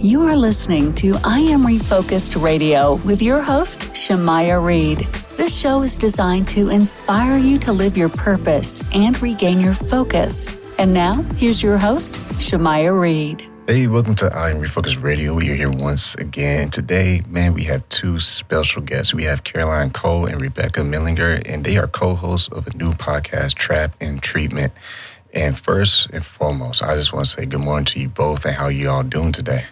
You are listening to I Am Refocused Radio with your host, Shamaya Reed. This show is designed to inspire you to live your purpose and regain your focus. And now, here's your host, Shamaya Reed. Hey, welcome to I Am Refocused Radio. We are here once again. Today, man, we have two special guests. We have COLE and Rebecca Mellinger, and they are co-hosts of a new podcast, Trap and Treatment. And first and foremost, I just want to say good morning to you both and how you all doing today.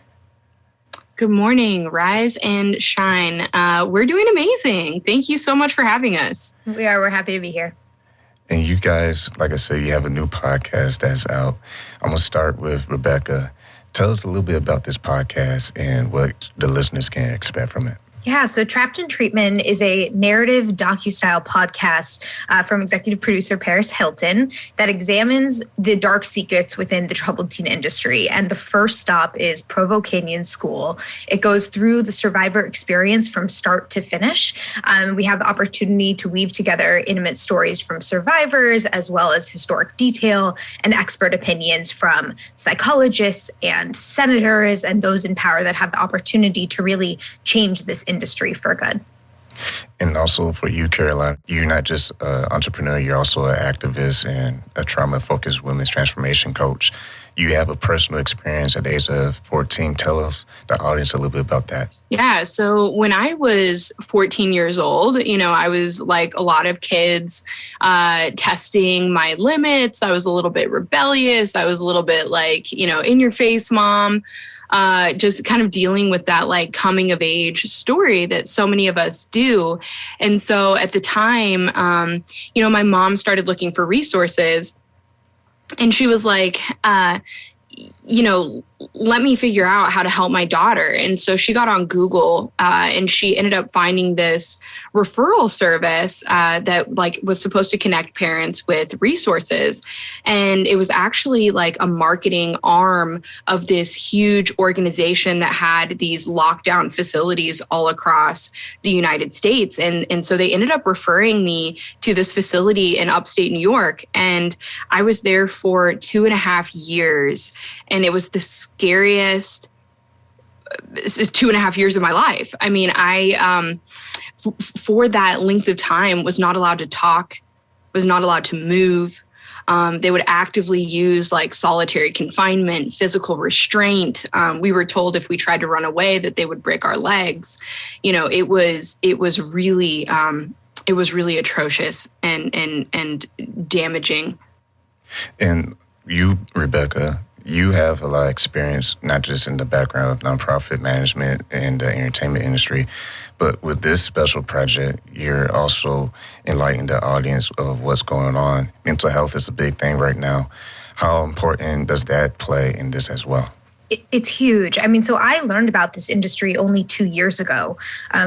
Good morning, rise and shine. We're doing amazing. Thank you so much for having us. We're happy to be here. And you guys, like I said, you have a new podcast that's out. I'm going to start with Rebecca. Tell us a little bit about this podcast and what the listeners can expect from it. Yeah, so Trapped in Treatment is a narrative docu-style podcast from executive producer Paris Hilton that examines the dark secrets within the troubled teen industry. And the first stop is Provo Canyon School. It goes through the survivor experience from start to finish. We have the opportunity to weave together intimate stories from survivors, as well as historic detail and expert opinions from psychologists and senators and those in power that have the opportunity to really change this industry for good. And also for you, Caroline, you're not just an entrepreneur, you're also an activist and a trauma-focused women's transformation coach. You have a personal experience at the age of 14. Tell us, the audience, a little bit about that. Yeah, so when I was 14 years old, I was like a lot of kids, testing my limits. I was a little bit rebellious. I was a little bit like, in your face, mom. Just kind of dealing with that like coming of age story that so many of us do. And so at the time, my mom started looking for resources and she was like, let me figure out how to help my daughter. And so she got on Google and she ended up finding this referral service that like was supposed to connect parents with resources. And it was actually like a marketing arm of this huge organization that had these lockdown facilities all across the United States. And so they ended up referring me to this facility in upstate New York. And I was there for 2.5 years. And it was the scariest 2.5 years of my life. I mean, I, for that length of time, was not allowed to talk, was not allowed to move. They would actively use like solitary confinement, physical restraint. We were told if we tried to run away that they would break our legs. It was really atrocious and damaging. And you, Rebecca, you have a lot of experience, not just in the background of nonprofit management and the entertainment industry, but with this special project, you're also enlightening the audience of what's going on. Mental health is a big thing right now. How important does that play in this as well? It's huge. I mean, so I learned about this industry only 2 years ago,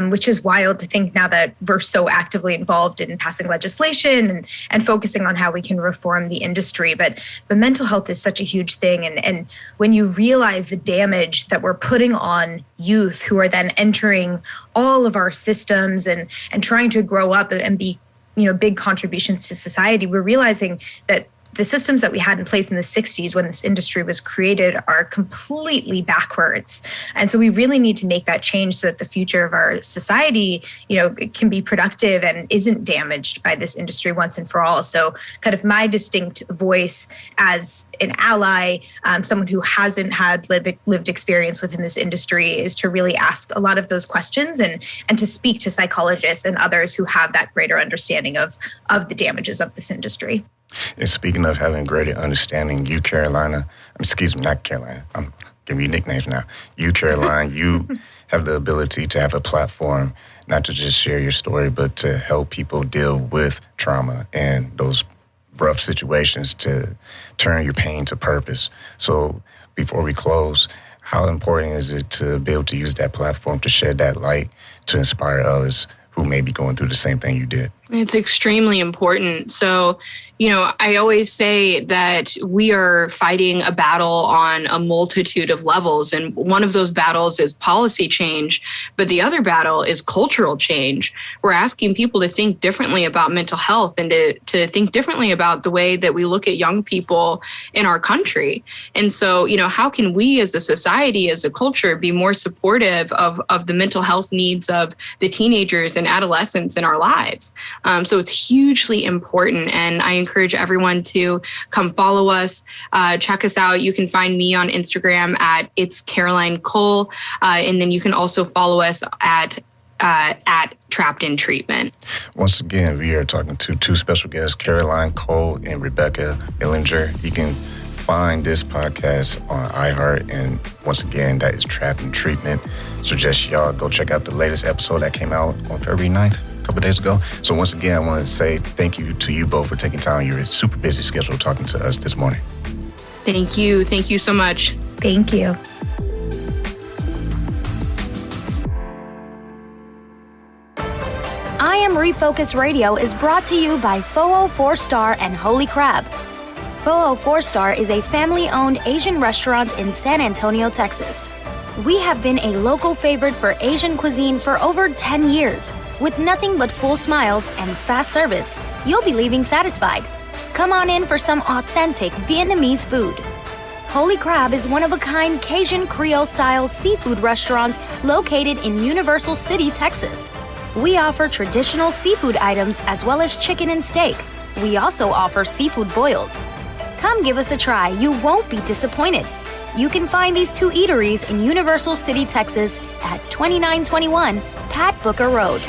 which is wild to think now that we're so actively involved in passing legislation and focusing on how we can reform the industry. But mental health is such a huge thing. And when you realize the damage that we're putting on youth who are then entering all of our systems and trying to grow up and be, big contributions to society, we're realizing that the systems that we had in place in the 60s when this industry was created are completely backwards. And so we really need to make that change so that the future of our society, it can be productive and isn't damaged by this industry once and for all. So kind of my distinct voice as an ally, someone who hasn't had lived experience within this industry, is to really ask a lot of those questions and to speak to psychologists and others who have that greater understanding of the damages of this industry. And speaking of having greater understanding, you, Carolina, not Carolina, I'm giving you nicknames now. You, Caroline, you have the ability to have a platform, not to just share your story, but to help people deal with trauma and those rough situations, to turn your pain to purpose. So before we close, how important is it to be able to use that platform to shed that light to inspire others who may be going through the same thing you did? It's extremely important. So, I always say that we are fighting a battle on a multitude of levels. And one of those battles is policy change, but the other battle is cultural change. We're asking people to think differently about mental health and to think differently about the way that we look at young people in our country. And so, how can we as a society, as a culture, be more supportive of the mental health needs of the teenagers and adolescents in our lives? So it's hugely important. And I encourage everyone to come follow us, check us out. You can find me on Instagram at It's Caroline Cole. And then you can also follow us at Trapped in Treatment. Once again, we are talking to two special guests, Caroline Cole and Rebecca Mellinger. You can find this podcast on iHeart, and once again, that is Trapped in Treatment. Suggest y'all go check out the latest episode that came out on February 9th. A couple of days ago. So once again, I want to say thank you to you both for taking time out of your super busy schedule talking to us this morning. Thank you. Thank you so much. Thank you. I Am Refocused Radio is brought to you by Foo 4 Star and Holy Crab. Foo 4 Star is a family-owned Asian restaurant in San Antonio, Texas. We have been a local favorite for Asian cuisine for over 10 years. With nothing but full smiles and fast service, you'll be leaving satisfied. Come on in for some authentic Vietnamese food. Holy Crab is one-of-a-kind Cajun Creole-style seafood restaurant located in Universal City, Texas. We offer traditional seafood items as well as chicken and steak. We also offer seafood boils. Come give us a try. You won't be disappointed. You can find these two eateries in Universal City, Texas at 2921 Pat Booker Road.